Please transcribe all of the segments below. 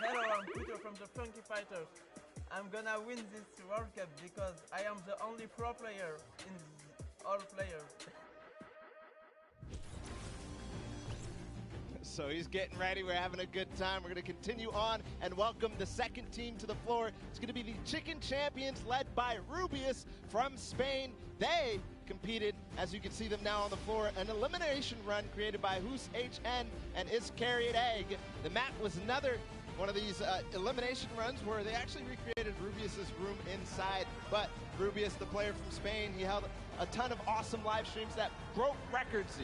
Hello, I'm Peter from the Funky Fighters. I'm gonna win this World Cup because I am the only pro player in all players. So he's getting ready. We're having a good time. We're going to continue on and welcome the second team to the floor. It's going to be the Chicken Champions led by Rubius from Spain. They competed, as you can see them now on the floor, an elimination run created by Who's HN and Iscariot Egg. The map was another one of these elimination runs where they actually recreated Rubius's room inside. But Rubius, the player from Spain, he held a ton of awesome live streams that broke records.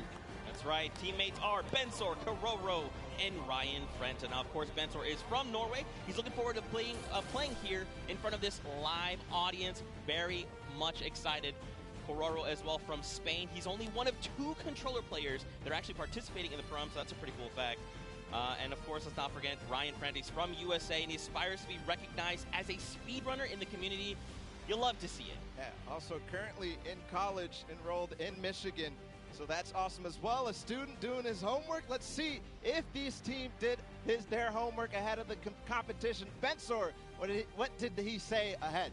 That's right. Teammates are Bensor, Kerolo, and Ryan Frenton. Now, of course, Bensor is from Norway. He's looking forward to playing here in front of this live audience. Very much excited. Kerolo as well from Spain. He's only one of 2 controller players that are actually participating in the prom, so that's a pretty cool fact. And of course, let's not forget Ryan Frenton. He's from USA, and he aspires to be recognized as a speedrunner in the community. You'll love to see it. Yeah, also currently in college, enrolled in Michigan. So that's awesome as well. A student doing his homework. Let's see if these teams did their homework ahead of the competition. Bensor, what did he say ahead?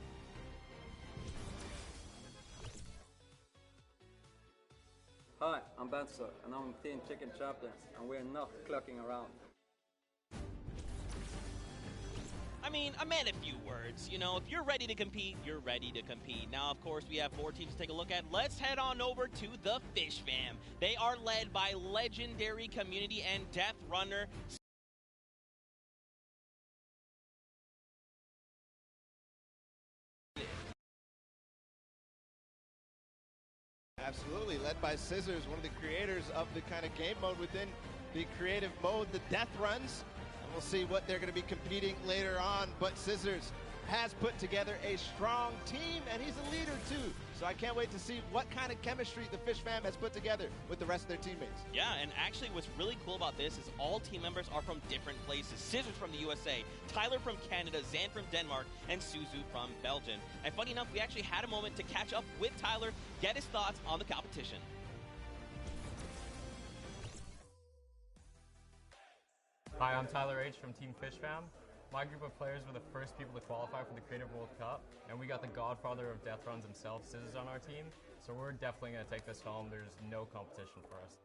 Hi, I'm Bensor, and I'm Team Chicken Champions, and we're not clucking around. I mean, I meant a few words. You know, if you're ready to compete, you're ready to compete. Now, of course, we have 4 teams to take a look at. Let's head on over to the Fish Fam. They are led by legendary community and death runner Absolutely, led by Scissors, one of the creators of the kind of game mode within the creative mode, the death runs. And we'll see what they're going to be competing later on. But Scissors has put together a strong team, and he's a leader too. So I can't wait to see what kind of chemistry the Fish Fam has put together with the rest of their teammates. Yeah, and actually what's really cool about this is all team members are from different places. Scissors from the USA, Tyler from Canada, Zan from Denmark, and Suzu from Belgium. And funny enough, we actually had a moment to catch up with Tyler, get his thoughts on the competition. Hi, I'm Tyler H. from Team Fish Fam. My group of players were the first people to qualify for the Creative World Cup, and we got the godfather of death runs himself, Scissors, on our team, so we're definitely going to take this home. There's no competition for us.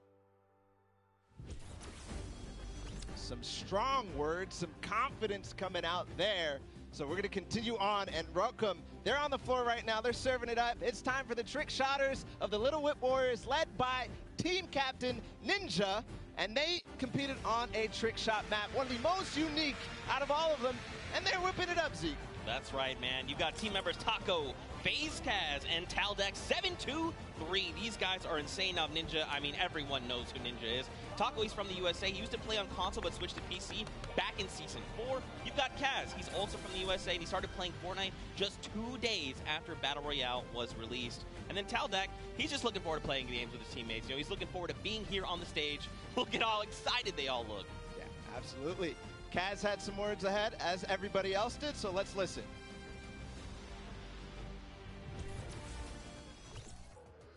Some strong words, some confidence coming out there. So we're going to continue on and welcome. They're on the floor right now. They're serving it up. It's time for the trick shotters of the Little Whip Warriors, led by team captain Ninja. And they competed on a trick shot map, one of the most unique out of all of them. And they're whipping it up, Zeke. That's right, man. You've got team members Taco, FaZe Kaz, and Taldex 723. These guys are insane. Now, Ninja, I mean, everyone knows who Ninja is. Taco, he's from the USA. He used to play on console but switched to PC back in Season 4. You've got Kaz. He's also from the USA, and he started playing Fortnite just 2 days after Battle Royale was released. And then Taldex, he's just looking forward to playing games with his teammates. You know, he's looking forward to being here on the stage. Look at how excited they all look. Yeah, absolutely. Kaz had some words ahead, as everybody else did, so let's listen.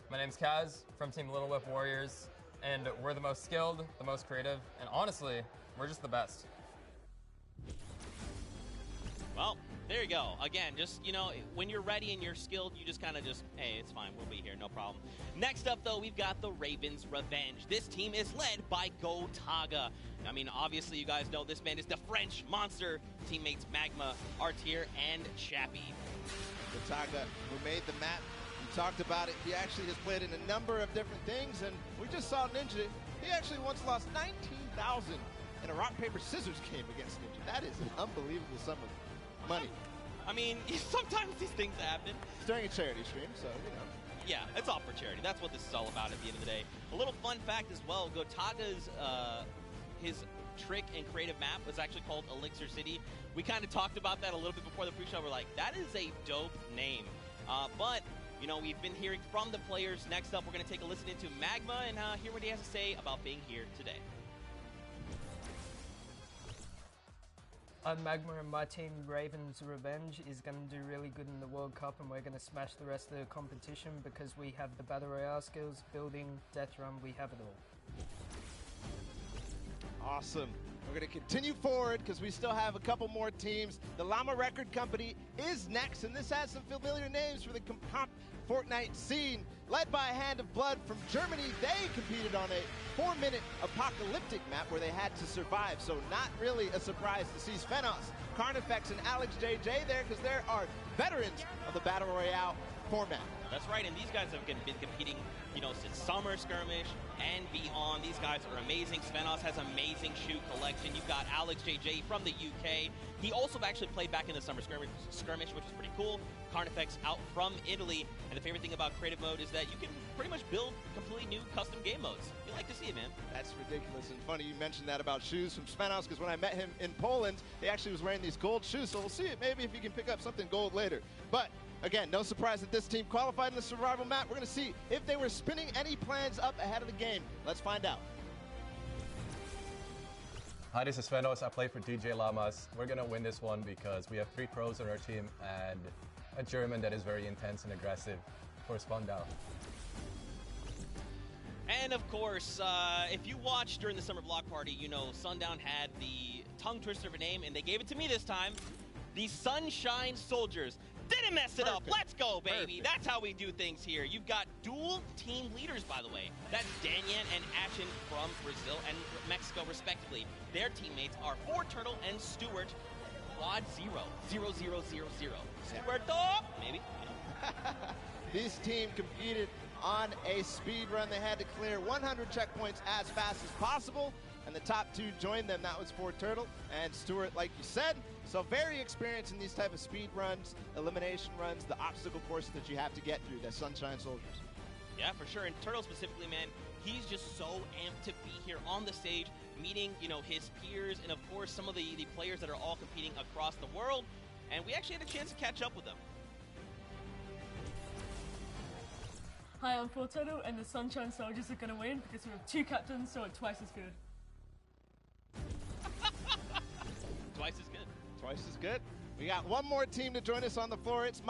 My name's Kaz from Team Little Whip Warriors, and we're the most skilled, the most creative, and honestly, we're just the best. Well, there you go. Again, just, you know, when you're ready and you're skilled, you just kind of just, hey, it's fine, we'll be here, no problem. Next up, though, we've got the Ravens Revenge. This team is led by Gotaga. I mean, obviously, you guys know this man is the French monster. Teammates Magma, Artier, and Chappie. Gotaga, who made the map, we talked about it. He actually has played in a number of different things, and we just saw Ninja. He actually once lost 19,000 in a rock, paper, scissors game against Ninja. That is an unbelievable sum of money. I mean, sometimes these things happen. It's during a charity stream, so, you know. Yeah, it's all for charity. That's what this is all about at the end of the day. A little fun fact as well, Gotaga's, his trick and creative map was actually called Elixir City. We kind of talked about that a little bit before the pre-show. We're like, that is a dope name. But, you know, we've been hearing from the players. Next up, we're going to take a listen into Magma and hear what he has to say about being here today. I'm Magma, and my team, Ravens Revenge, is going to do really good in the World Cup, and we're going to smash the rest of the competition because we have the Battle Royale skills, building, death run, we have it all. Awesome. We're going to continue forward because we still have a couple more teams. The Llama Record Company is next, and this has some familiar names for the comp Fortnite scene. Led by Hand of Blood from Germany, they competed on a 4-minute apocalyptic map where they had to survive, so not really a surprise to see Svenos, Carnifex, and Alex JJ there because there are veterans of the Battle Royale format. That's right, and these guys have been competing, since Summer Skirmish and beyond. These guys are amazing. Svenos has amazing shoe collection. You've got Alex JJ from the UK. He also actually played back in the Summer Skirmish, which is pretty cool. Carnifex out from Italy, and the favorite thing about creative mode is that you can pretty much build completely new custom game modes. You like to see it, man. That's ridiculous and funny you mentioned that about shoes from Svenos, because when I met him in Poland, he actually was wearing these gold shoes, so we'll see it maybe if he can pick up something gold later. But again, no surprise that this team qualified in the survival map. We're going to see if they were spinning any plans up ahead of the game. Let's find out. Hi, this is Svenos. I play for DJ Llamas. We're going to win this one because we have 3 pros on our team and a German that is very intense and aggressive for Spandau. And of course, if you watched during the summer block party, Sundown had the tongue twister of a name, and they gave it to me this time. The Sunshine Soldiers. Didn't mess it up. Let's go, baby. That's how we do things here. You've got dual team leaders, by the way. That's Danyan and Ashen from Brazil and Mexico, respectively. Their teammates are Turtle and Stuart. Quad 0. 0-0-0-0. Stuart, maybe. This team competed on a speed run. They had to clear 100 checkpoints as fast as possible, and the top 2 joined them. That was Turtle and Stuart, like you said. So very experienced in these type of speed runs, elimination runs, the obstacle courses that you have to get through, the Sunshine Soldiers. Yeah, for sure. And Turtle specifically, man, he's just so amped to be here on the stage, meeting, his peers, and of course some of the players that are all competing across the world. And we actually had a chance to catch up with them. Hi, I'm Turtle, and the Sunshine Soldiers are going to win because we have 2 captains, so it's twice as good. Twice as good. Twice as good. We got one more team to join us on the floor. It's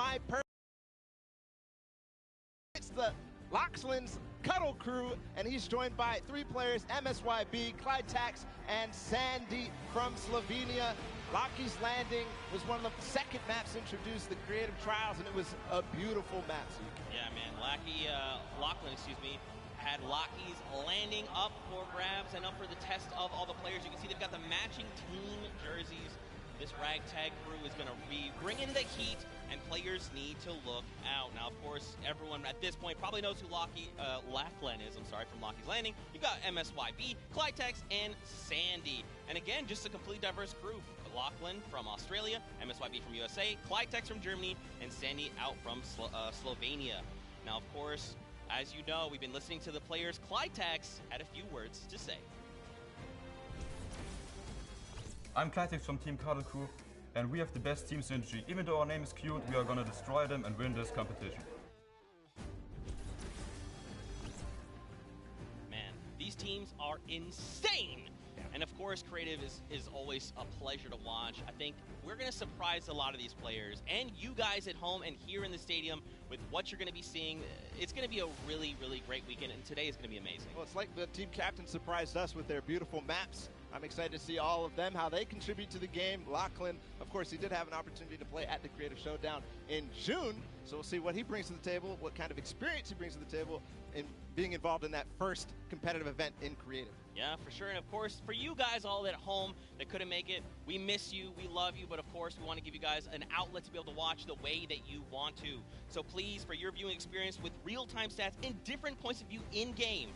It's the Loxland's Cuddle Crew, and he's joined by 3 players, MSYB, Clyde Tax, and Sandy from Slovenia. Lockie's Landing was one of the second maps introduced, the creative trials, and it was a beautiful map. Yeah, man. Lachlan, had Lockie's Landing up for grabs and up for the test of all the players. You can see they've got the matching team jerseys. This ragtag crew is going to be bringing the heat, and players need to look out. Now, of course, everyone at this point probably knows who Lachlan is. From Lockie's Landing. You've got MSYB, Clytex, and Sandy. And again, just a complete diverse crew. Lachlan from Australia, MSYB from USA, Clytex from Germany, and Sandy out from Slovenia. Now, of course, as you know, we've been listening to the players. Clytex had a few words to say. I'm Clytex from Team Cuddle Crew, and we have the best team synergy. Even though our name is cute, we are gonna destroy them and win this competition. Man, these teams are insane! And of course, creative is always a pleasure to watch. I think we're going to surprise a lot of these players and you guys at home and here in the stadium with what you're going to be seeing. It's going to be a really, really great weekend, and today is going to be amazing. Well, it's like the team captain surprised us with their beautiful maps. I'm excited to see all of them, how they contribute to the game. Lachlan, of course, he did have an opportunity to play at the Creative Showdown in June, so we'll see what he brings to the table, what kind of experience he brings to the table in being involved in that first competitive event in Creative. Yeah, for sure. And of course, for you guys all at home that couldn't make it, we miss you, we love you, but of course, we want to give you guys an outlet to be able to watch the way that you want to. So please, for your viewing experience with real-time stats and different points of view in-game,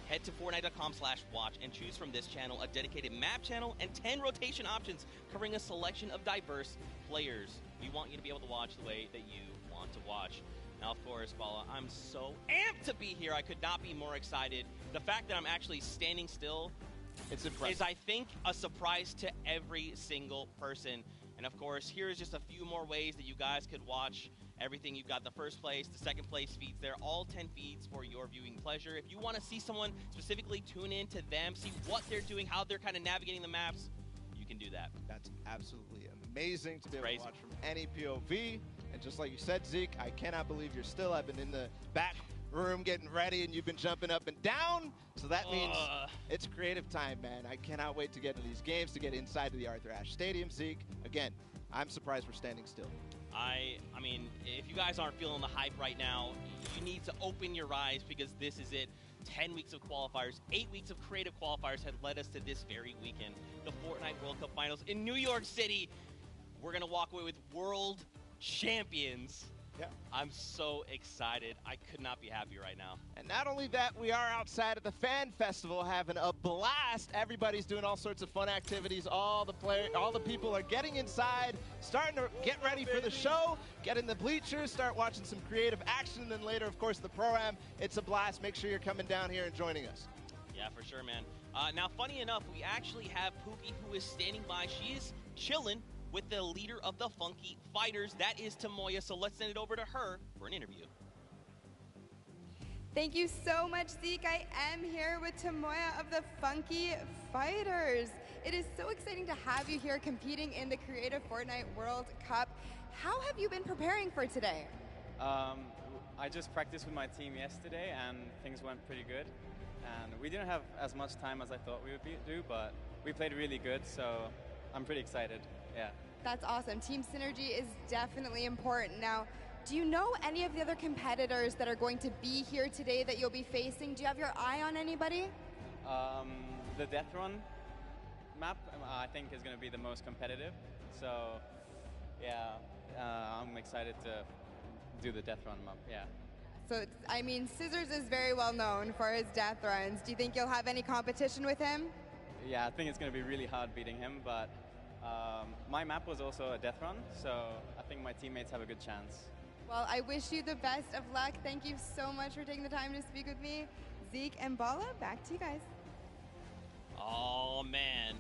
head to Fortnite.com/watch and choose from this channel a dedicated map channel and 10 rotation options covering a selection of diverse players. We want you to be able to watch the way that you want to watch. Now, of course, Bala, I'm so amped to be here. I could not be more excited. The fact that I'm actually standing still is, I think, a surprise to every single person. And of course, here's just a few more ways that you guys could watch everything. You've got the first place, the second place feeds there, all 10 feeds for your viewing pleasure. If you want to see someone specifically, tune in to them, see what they're doing, how they're kind of navigating the maps, you can do that. That's absolutely amazing to be able to watch from any POV. And just like you said, Zeke, I cannot believe you're still. I've been in the back room getting ready, and you've been jumping up and down. So that means it's creative time, man. I cannot wait to get into these games, to get inside to the Arthur Ashe Stadium. Zeke, again, I'm surprised we're standing still. I mean, if you guys aren't feeling the hype right now, you need to open your eyes, because this is it. 10 weeks of qualifiers, 8 weeks of creative qualifiers had led us to this very weekend, the Fortnite World Cup Finals in New York City. We're going to walk away with world champions. Yeah. I'm so excited. I could not be happier right now. And not only that, we are outside at the Fan Festival having a blast. Everybody's doing all sorts of fun activities. All the people are getting inside, starting to get ready for the show, get in the bleachers, start watching some creative action, and then later, of course, the Pro-Am. It's a blast. Make sure you're coming down here and joining us. Yeah, for sure, man. Now, funny enough, we actually have Pookie, who is standing by. She is chilling with the leader of the Funky Fighters. That is Tamoya, so let's send it over to her for an interview. Thank you so much, Zeke. I am here with Tamoya of the Funky Fighters. It is so exciting to have you here competing in the Creative Fortnite World Cup. How have you been preparing for today? I just practiced with my team yesterday, and things went pretty good. And we didn't have as much time as I thought we would do, but we played really good, so I'm pretty excited. Yeah. That's awesome. Team synergy is definitely important. Now, do you know any of the other competitors that are going to be here today that you'll be facing? Do you have your eye on anybody? The Death Run map, I think, is going to be the most competitive. So, yeah, I'm excited to do the Death Run map, yeah. So, I mean, Scissors is very well known for his death runs. Do you think you'll have any competition with him? Yeah, I think it's going to be really hard beating him, but my map was also a death run, so I think my teammates have a good chance. Well, I wish you the best of luck. Thank you so much for taking the time to speak with me. Zeke and Bala, back to you guys. Oh, man,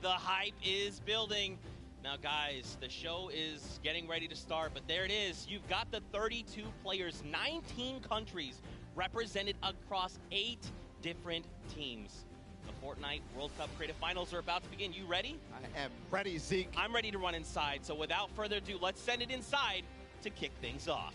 the hype is building. Now, guys, the show is getting ready to start, but there it is. You've got the 32 players, 19 countries represented across 8 different teams. The Fortnite World Cup Creative Finals are about to begin. You ready? I am ready, Zeke. I'm ready to run inside, so without further ado, let's send it inside to kick things off.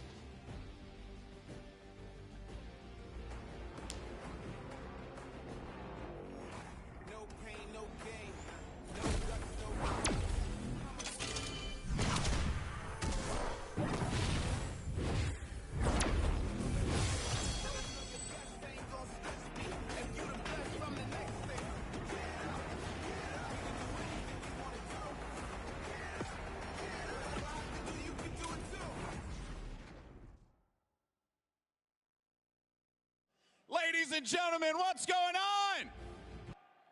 Ladies and gentlemen, what's going on?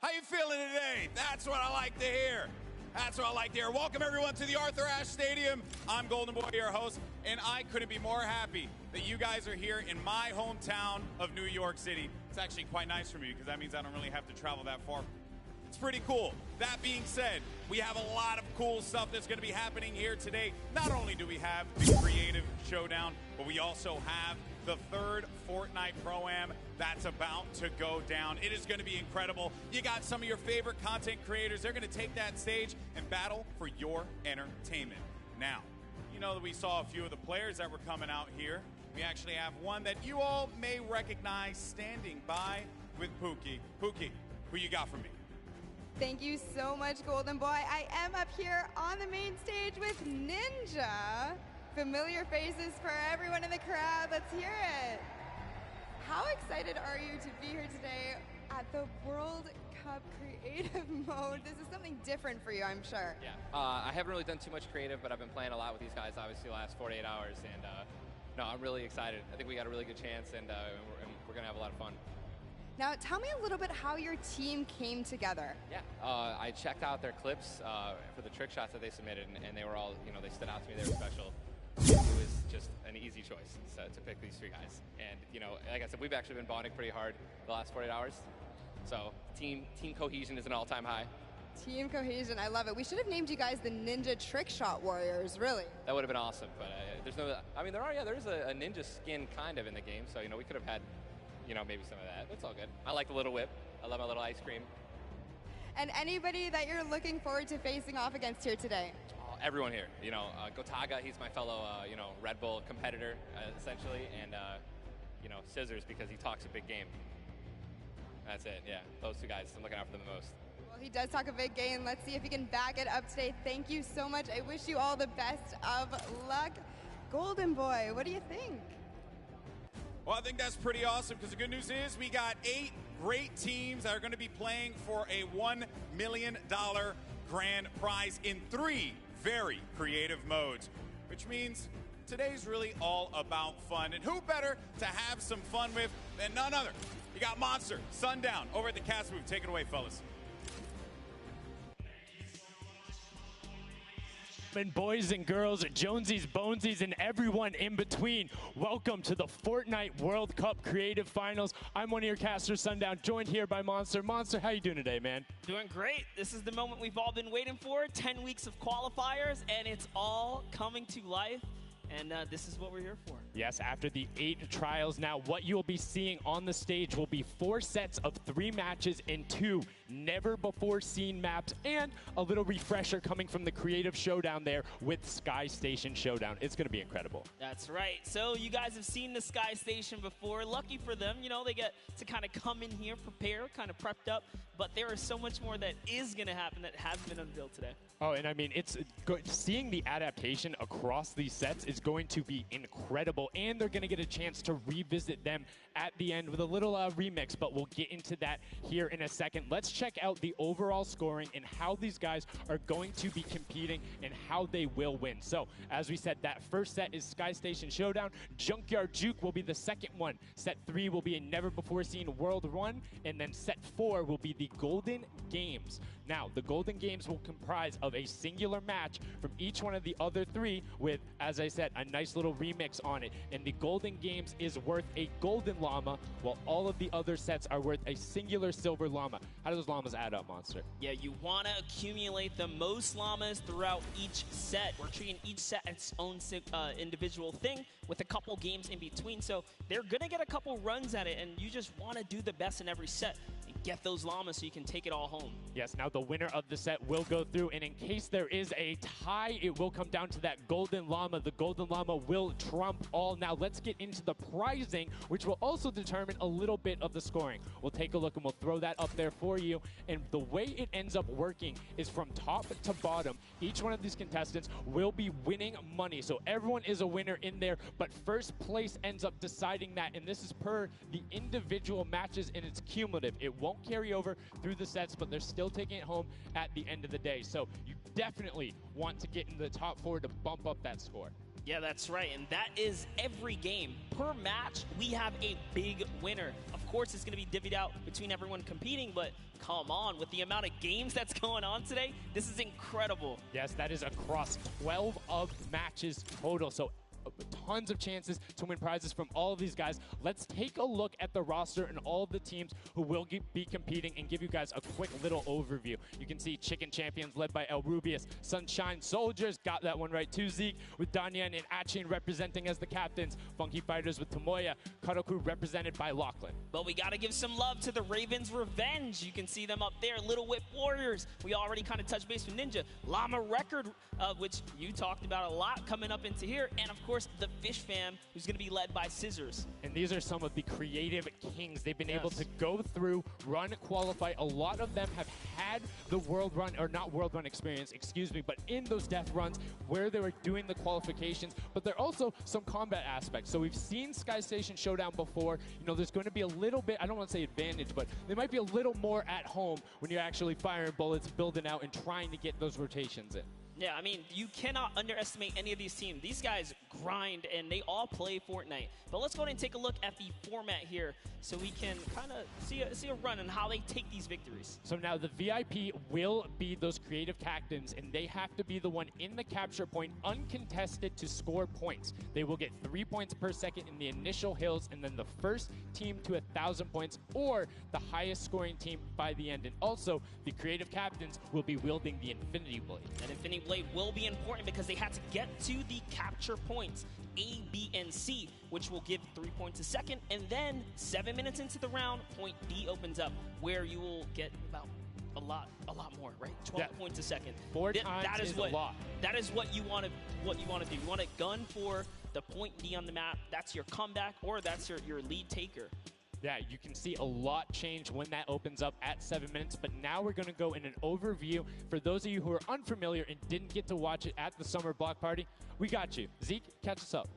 How you feeling today? That's what I like to hear. That's what I like to hear. Welcome everyone to the Arthur Ashe Stadium. I'm Golden Boy, your host, and I couldn't be more happy that you guys are here in my hometown of New York City. It's actually quite nice for me because that means I don't really have to travel that far. It's pretty cool. That being said, we have a lot of cool stuff that's going to be happening here today. Not only do we have the Creative Showdown, but we also have the third Fortnite Pro-Am that's about to go down. It is going to be incredible. You got some of your favorite content creators. They're going to take that stage and battle for your entertainment. Now, you know that we saw a few of the players that were coming out here. We actually have one that you all may recognize standing by with Pookie. Pookie, who you got for me? Thank you so much, Golden Boy. I am up here on the main stage with Ninja. Familiar faces for everyone in the crowd. Let's hear it. How excited are you to be here today at the World Cup Creative Mode? This is something different for you, I'm sure. Yeah, I haven't really done too much creative, but I've been playing a lot with these guys, obviously, the last 48 hours. And no, I'm really excited. I think we got a really good chance, and we're going to have a lot of fun. Now, tell me a little bit how your team came together. Yeah, I checked out their clips for the trick shots that they submitted, and they were all, they stood out to me. They were special. It was just an easy choice to pick these 3 guys. And, like I said, we've actually been bonding pretty hard the last 48 hours. So team cohesion is an all-time high. Team cohesion, I love it. We should have named you guys the Ninja Trick Shot Warriors, really. That would have been awesome, but there's no, there is a ninja skin kind of in the game, so, we could have had, maybe some of that. It's all good. I like the little whip. I love my little ice cream. And anybody that you're looking forward to facing off against here today? Everyone here, Gotaga, he's my fellow, Red Bull competitor, essentially, and you know, Scissors because he talks a big game. That's it, yeah. Those two guys, I'm looking out for them the most. Well, he does talk a big game. Let's see if he can back it up today. Thank you so much. I wish you all the best of luck. Golden Boy, what do you think? Well, I think that's pretty awesome because the good news is we got 8 great teams that are going to be playing for a $1 million grand prize in 3 very creative modes, which means today's really all about fun. And who better to have some fun with than none other? You got Monster, Sundown, over at the cast booth. Take it away, fellas. And boys and girls, Jonesies, Bonesies, and everyone in between, welcome to the Fortnite World Cup Creative Finals. I'm one of your casters, Sundown, joined here by Monster. Monster, how you doing today, man? Doing great. This is the moment we've all been waiting for. 10 weeks of qualifiers, and it's all coming to life. And this is what we're here for. Yes, after the 8 trials now, what you'll be seeing on the stage will be 4 sets of 3 matches in 2 never-before-seen maps, and a little refresher coming from the Creative Showdown there with Sky Station Showdown. It's going to be incredible. That's right. So you guys have seen the Sky Station before. Lucky for them, you know, they get to kind of come in here, prepare, kind of prepped up. But there is so much more that is going to happen that has been unveiled today. Oh, and I mean, it's good. Seeing the adaptation across these sets is going to be incredible, and they're going to get a chance to revisit them at the end with a little remix, but we'll get into that here in a second. Let's check out the overall scoring and how these guys are going to be competing and how they will win. So, as we said, that first set is Sky Station Showdown. Junkyard Juke will be the second one. Set 3 will be a never-before-seen World Run, and then set 4 will be the Golden Games. Now, the Golden Games will comprise of a singular match from each one of the other 3 with, as I said, a nice little remix on it. And the Golden Games is worth a golden llama, while all of the other sets are worth a singular silver llama. How do those llamas add up, Monster? Yeah, you want to accumulate the most llamas throughout each set. We're treating each set its own individual thing with a couple games in between. So they're going to get a couple runs at it, and you just want to do the best in every set. Get those llamas so you can take it all home. Yes, now the winner of the set will go through, and in case there is a tie, it will come down to that golden llama. The golden llama will trump all. Now let's get into the prizing, which will also determine a little bit of the scoring. We'll take a look and we'll throw that up there for you. And the way it ends up working is from top to bottom. Each one of these contestants will be winning money. So everyone is a winner in there, but first place ends up deciding that, and this is per the individual matches, and it's cumulative. It won't carry over through the sets, but they're still taking it home at the end of the day. So you definitely want to get into the top 4 to bump up that score. Yeah, that's right, and that is every game. Per match, we have a big winner. Of course, it's going to be divvied out between everyone competing, but come on, with the amount of games that's going on today, this is incredible. Yes, that is across 12 of matches total, so tons of chances to win prizes from all of these guys. Let's take a look at the roster and all of the teams who will be competing and give you guys a quick little overview. You can see Chicken Champions led by El Rubius. Sunshine Soldiers got that one right too, Zeke, with Danyan and Achin representing as the captains. Funky Fighters with Tomoya. Cuddle Crew represented by Lachlan. But we got to give some love to the Ravens Revenge. You can see them up there. Little Whip Warriors. We already kind of touched base with Ninja. Llama Record, which you talked about a lot coming up into here. And of course, the Fish Fam, who's going to be led by Scissors. And these are some of the creative kings. They've been able to go through, run, qualify. A lot of them have had the world run, or not world run experience, excuse me, but in those death runs where they were doing the qualifications. But there are also some combat aspects. So we've seen Sky Station Showdown before. You know, there's going to be a little bit, I don't want to say advantage, but they might be a little more at home when you're actually firing bullets, building out, and trying to get those rotations in. Yeah, I mean, you cannot underestimate any of these teams. These guys grind, and they all play Fortnite. But let's go ahead and take a look at the format here so we can kind of see a run and how they take these victories. So now the VIP will be those creative captains, and they have to be the one in the capture point uncontested to score points. They will get 3 points per second in the initial hills, and then the first team to 1,000 points, or the highest scoring team by the end. And also, the creative captains will be wielding the Infinity Blade. And Infinity Blade will be important because they had to get to the capture points, A, B, and C, which will give 3 points a second. And then 7 minutes into the round, point B opens up, where you will get about a lot more, right? 12 points a second. Four times is a lot. That is what you want to do. You want to gun for the point D on the map. That's your comeback, or that's your lead taker. Yeah, you can see a lot change when that opens up at 7 minutes, but now we're going to go in an overview. For those of you who are unfamiliar and didn't get to watch it at the summer block party, we got you. Zeke, catch us up.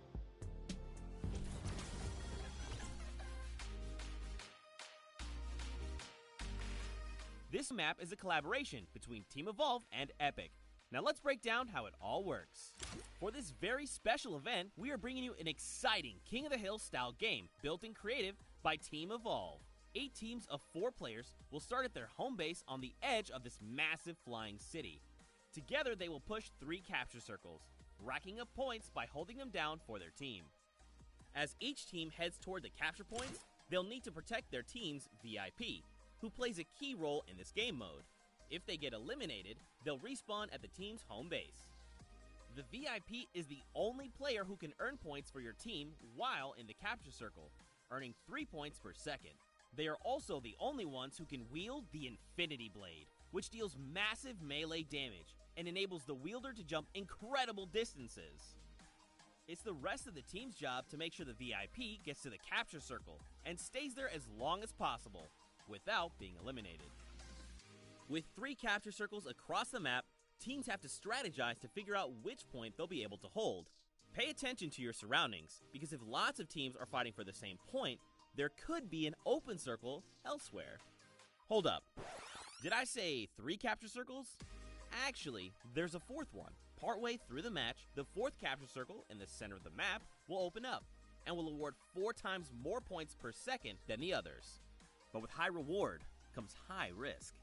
This map is a collaboration between Team Evolve and Epic. Now let's break down how it all works. For this very special event, we are bringing you an exciting King of the Hill style game built in creative by Team Evolve. 8 teams of 4 players will start at their home base on the edge of this massive flying city. Together they will push 3 capture circles, racking up points by holding them down for their team. As each team heads toward the capture points, they'll need to protect their team's VIP, who plays a key role in this game mode. If they get eliminated, they'll respawn at the team's home base. The VIP is the only player who can earn points for your team while in the capture circle, earning 3 points per second. They are also the only ones who can wield the Infinity Blade, which deals massive melee damage and enables the wielder to jump incredible distances. It's the rest of the team's job to make sure the VIP gets to the capture circle and stays there as long as possible without being eliminated. With 3 capture circles across the map, teams have to strategize to figure out which point they'll be able to hold. Pay attention to your surroundings, because if lots of teams are fighting for the same point, there could be an open circle elsewhere. Hold up. Did I say 3 capture circles? Actually, there's a 4th one. Partway through the match, the 4th capture circle in the center of the map will open up and will award 4 times more points per second than the others. But with high reward comes high risk.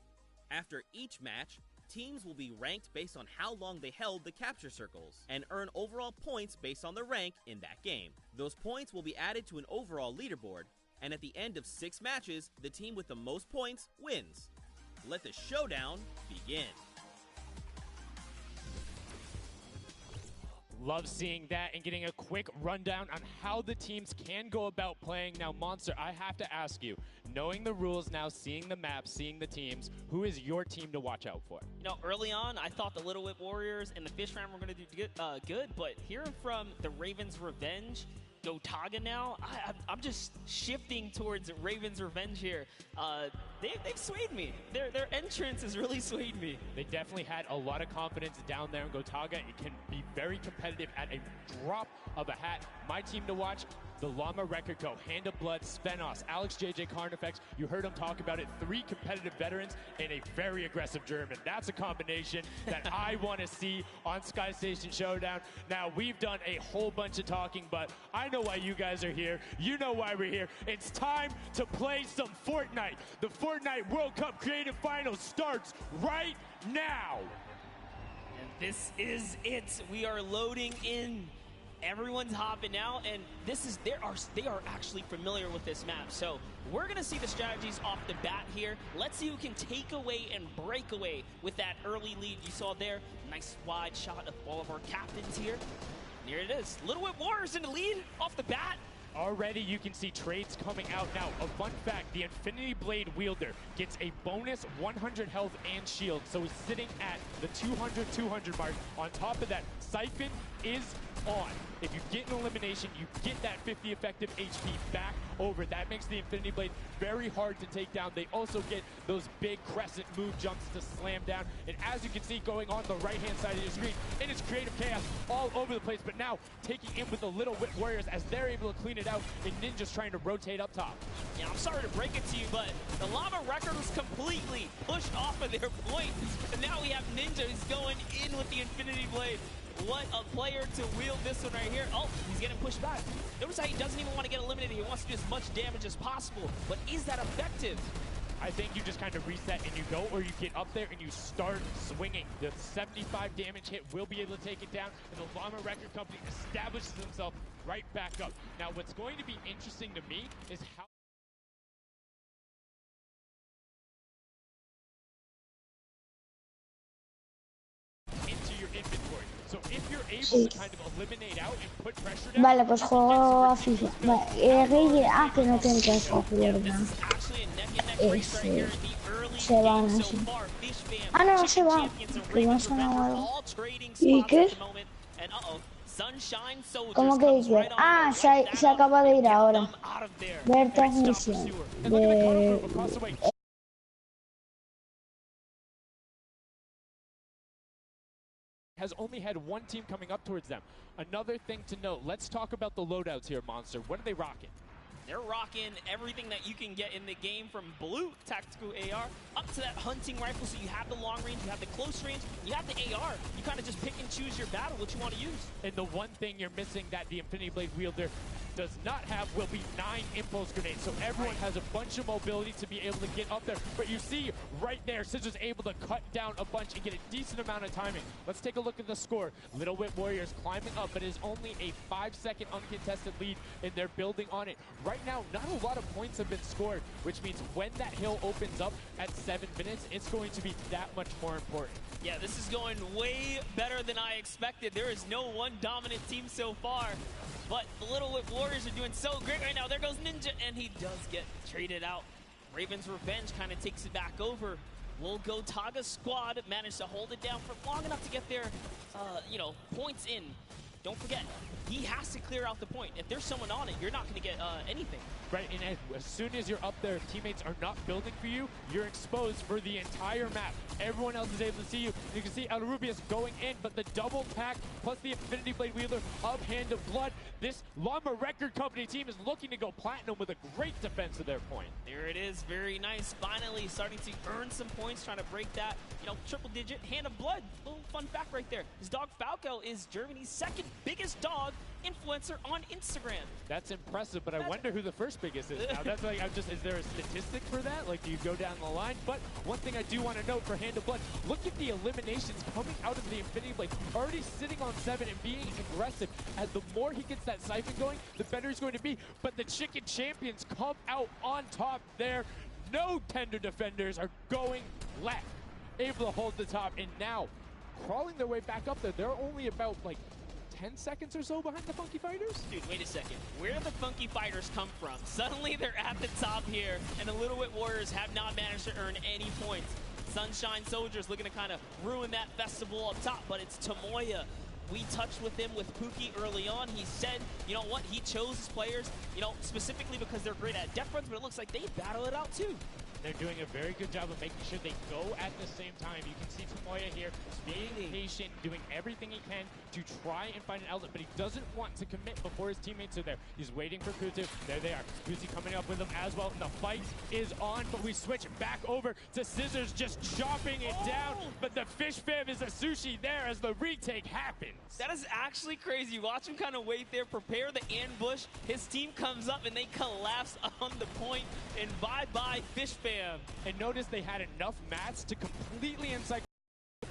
After each match, teams will be ranked based on how long they held the capture circles and earn overall points based on their rank in that game. Those points will be added to an overall leaderboard, and at the end of 6 matches, the team with the most points wins. Let the showdown begin. Love seeing that and getting a quick rundown on how the teams can go about playing. Now, Monster, I have to ask you, knowing the rules now, seeing the map, seeing the teams, who is your team to watch out for? You know, early on, I thought the Little Whip Warriors and the Fish Ram were going to do good, but hearing from the Ravens Revenge, Gotaga now, I'm just shifting towards Ravens Revenge here. They've swayed me. Their entrance has really swayed me. They definitely had a lot of confidence down there in Gotaga. It can be very competitive at a drop of a hat. My team to watch, the Llama Record Co., Hand of Blood, Spenos, Alex JJ Carnifex. You heard him talk about it. 3 competitive veterans and a very aggressive German. That's a combination that I want to see on Sky Station Showdown. Now, we've done a whole bunch of talking, but I know why you guys are here. You know why we're here. It's time to play some Fortnite. The Fortnite World Cup Creative Finals starts right now. And this is it. We are loading in. Everyone's hopping out, and they are actually familiar with this map. So we're gonna see the strategies off the bat here. Let's see who can take away and break away with that early lead you saw there. Nice wide shot of all of our captains here. And here it is. Little Whip Warriors in the lead off the bat. Already you can see trades coming out now. A fun fact, the Infinity Blade wielder gets a bonus 100 health and shield, so he's sitting at the 200 mark. On top of that, Siphon is on. If you get an elimination, you get that 50 effective HP back over. That makes the Infinity Blade very hard to take down. They also get those big crescent move jumps to slam down. And as you can see going on the right-hand side of your screen, it is creative chaos all over the place, but now taking in with the Little Whip Warriors as they're able to clean it out, and Ninja's trying to rotate up top. Yeah, I'm sorry to break it to you, but the Llama Record was completely pushed off of their points. And now we have Ninja who's going in with the Infinity Blade. What a player to wield this one right here. Oh, he's getting pushed back. Notice how he doesn't even want to get eliminated. He wants to do as much damage as possible. But is that effective? I think you just kind of reset and you go, or you get up there and you start swinging. The 75 damage hit will be able to take it down, and the Llama Record Company establishes himself right back up. Now, what's going to be interesting to me is how into your inventory. So if you're able to kind of eliminate out and put pressure down. Vale, pues juego a FIFA. Vale, Rey, que no tiene que hacer, ¿verdad? se van así. Ah, no, no se va. Que no suena algo. ¿Y qué? ¿Cómo que qué? Ah, se acaba de ir ahora. Ver transmisión. Has only had one team coming up towards them. Another thing to note, let's talk about the loadouts here, Monster. What are they rocking? They're rocking everything that you can get in the game, from blue tactical AR up to that hunting rifle. So you have the long range, you have the close range, you have the AR. You kind of just pick and choose your battle, what you want to use. And the one thing you're missing that the Infinity Blade wielder does not have will be 9 impulse grenades. So everyone has a bunch of mobility to be able to get up there. But you see right there, Scissors able to cut down a bunch and get a decent amount of timing. Let's take a look at the score. Little Whip Warriors climbing up, but it is only a 5-second uncontested lead, and they're building on it. Right now, not a lot of points have been scored, which means when that hill opens up at 7 minutes, it's going to be that much more important. Yeah, this is going way better than I expected. There is no one dominant team so far, but the Little Whip Warriors are doing so great right now. There goes Ninja, and he does get traded out. Raven's Revenge kind of takes it back over. Will Go Taga squad managed to hold it down for long enough to get their, points in. Don't forget, he has to clear out the point. If there's someone on it, you're not going to get anything. Right, and as soon as you're up there, if teammates are not building for you, you're exposed for the entire map. Everyone else is able to see you. You can see Rubius going in, but the double pack plus the Infinity Blade wielder of Hand of Blood. This Llama Record Company team is looking to go platinum with a great defense of their point. There it is, very nice. Finally starting to earn some points, trying to break that, triple digit. Hand of Blood, little fun fact right there. His dog Falco is Germany's second biggest dog influencer on Instagram. That's impressive, but I wonder who the first biggest is now. That's like, is there a statistic for that? Like, do you go down the line? But one thing I do want to note for Hand of Blood, look at the eliminations coming out of the Infinity Blade. Already sitting on 7 and being aggressive. And the more he gets that siphon going, the better he's going to be. But the Chicken Champions come out on top there. No tender defenders are going left. Able to hold the top, and now crawling their way back up there. They're only about, 10 seconds or so behind the Funky Fighters? Dude, wait a second. Where did the Funky Fighters come from? Suddenly they're at the top here, and the Little Whip Warriors have not managed to earn any points. Sunshine Soldiers looking to kind of ruin that festival up top, but it's Tomoya. We touched with him with Pookie early on. He said, you know what, he chose his players, specifically because they're great at depth runs, but it looks like they battle it out too. They're doing a very good job of making sure they go at the same time. You can see Tomoya here being patient, doing everything he can to try and find an outlet, but he doesn't want to commit before his teammates are there. He's waiting for Kutu. There they are. Kutu coming up with him as well, and the fight is on, but we switch back over to Scissors just chopping it down, but the Fish Fam is a sushi there as the retake happens. That is actually crazy. Watch him kind of wait there, prepare the ambush. His team comes up and they collapse on the point, and bye-bye Fish Fam. And notice they had enough mats to completely encyclopedia,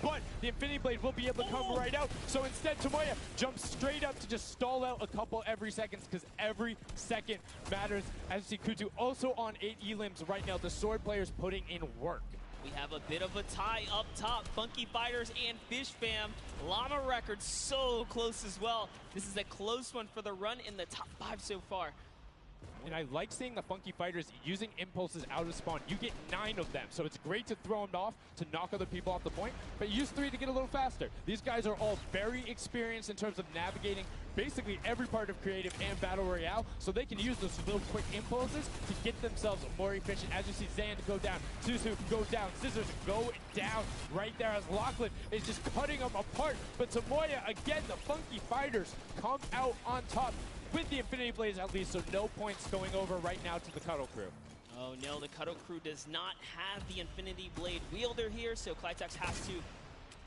but the Infinity Blade will be able to come right out. So instead, Tomoya jumps straight up to just stall out a couple every seconds, because every second matters. As you see Kutu also on 8 elims right now. The sword players putting in work. We have a bit of a tie up top. Funky Fighters and Fish Fam. Llama Records so close as well. This is a close one for the run in the top 5 so far. And I like seeing the Funky Fighters using impulses out of spawn. You get 9 of them, so it's great to throw them off to knock other people off the point, but use 3 to get a little faster. These guys are all very experienced in terms of navigating basically every part of creative and battle royale, so they can use those little quick impulses to get themselves more efficient. As you see Zand go down, Suzu go down, Scissors go down right there as Lachlan is just cutting them apart. But Tomoya, again, the Funky Fighters come out on top with the Infinity Blades at least, so no points going over right now to the Cuddle Crew. Oh no, the Cuddle Crew does not have the Infinity Blade wielder here, so Clitex has to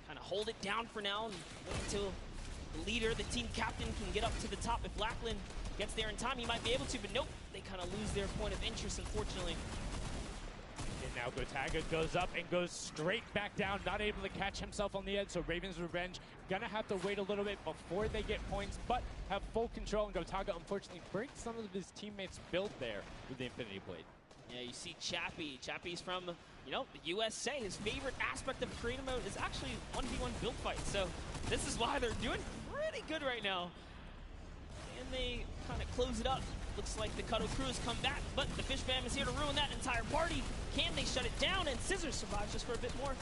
kind of hold it down for now and wait until the leader, the team captain, can get up to the top. If Lachlan gets there in time, he might be able to, but nope, they kind of lose their point of interest, unfortunately. And now Gotaga goes up and goes straight back down, not able to catch himself on the edge, so Raven's Revenge gonna have to wait a little bit before they get points, but have full control, and Gotaga unfortunately breaks some of his teammates' build there with the Infinity Blade. Yeah, you see Chappie. Chappie's from, the USA. His favorite aspect of creative mode is actually 1v1 build fights, so this is why they're doing pretty good right now. And they kind of close it up. Looks like the Cuddle Crew has come back, but the Fish Fam is here to ruin that entire party. Can they shut it down? And Scissors survives just for a bit more.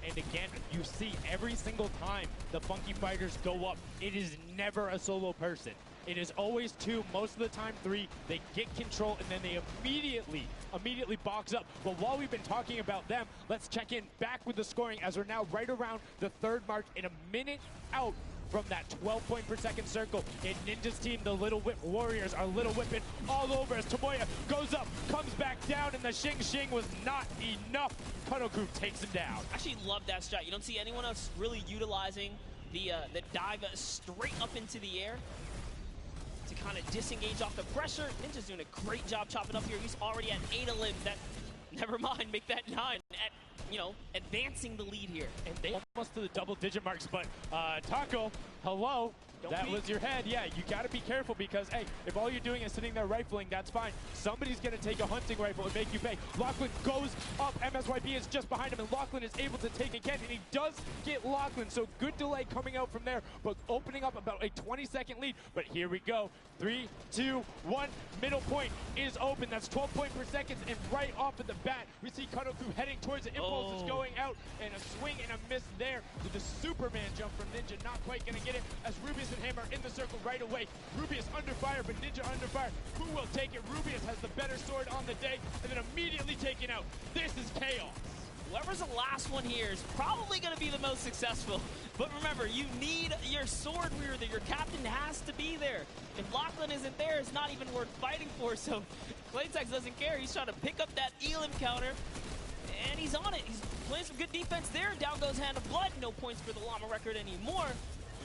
And again, you see every single time the Funky Fighters go up, it is never a solo person. It is always 2, most of the time 3. They get control and then they immediately box up. But while we've been talking about them, let's check in back with the scoring as we're now right around the 3rd mark and a minute out from that 12 point per second circle. And Ninja's team, the Little Whip Warriors, are Little Whipping all over as Tomoya goes up, comes back down, and the Shing Shing was not enough. Cuddle Crew takes him down. Actually love that strat. You don't see anyone else really utilizing the dive straight up into the air to kind of disengage off the pressure. Ninja's doing a great job chopping up here. He's already at 8 of limbs. That, never mind, make that 9 at, you know, advancing the lead here. And they almost to the double-digit marks, but Taco, hello. That was your head. Yeah, you got to be careful because, hey, if all you're doing is sitting there rifling, that's fine. Somebody's going to take a hunting rifle and make you pay. Lachlan goes up. MSYP is just behind him, and Lachlan is able to take again, and he does get Lachlan. So good delay coming out from there, but opening up about a 20-second lead. But here we go. 3, 2, 1. Middle point is open. That's 12 point per second, and right off of the bat, we see Cuddle Crew heading towards it. Impulse is going out, and a swing and a miss there with the Superman jump from Ninja. Not quite going to get it as Rubius and Hammer in the circle right away. Rubius under fire, but Ninja under fire. Who will take it? Rubius has the better sword on the day, and then immediately taken out. This is chaos. Whoever's the last one here is probably going to be the most successful. But remember, you need your sword wielder. Your captain has to be there. If Lachlan isn't there, it's not even worth fighting for. So Claytex doesn't care. He's trying to pick up that Elam counter. And he's on it. He's playing some good defense there. Down goes Hand of Blood. No points for the Llama record anymore.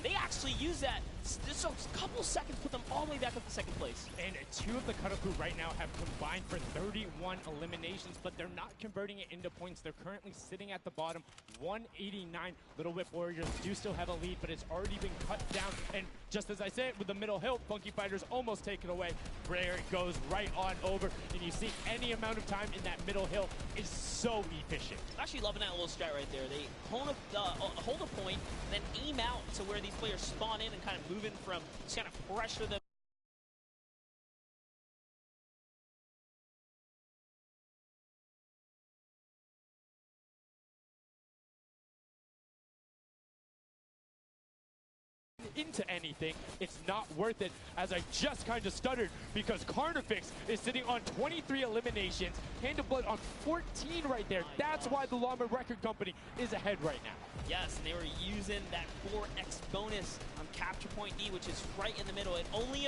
They actually use that. Just a couple seconds put them all the way back up to 2nd place. And 2 of the Cuddle Crew right now have combined for 31 eliminations, but they're not converting it into points. They're currently sitting at the bottom, 189. Little Whip Warriors do still have a lead, but it's already been cut down. And just as I said, with the middle hill, Funky Fighters almost take it away. There it goes right on over, and you see any amount of time in that middle hill is so efficient. Actually loving that little strat right there. They hold a point, then aim out to where these players spawn in and kind of move in from, just kind of pressure them. Into anything, it's not worth it, as I just kind of stuttered because Carnifex is sitting on 23 eliminations, Hand of Blood on 14 right there. That's why the Llama Record Company is ahead right now. Yes, and they were using that 4x bonus on Capture Point D, which is right in the middle. It only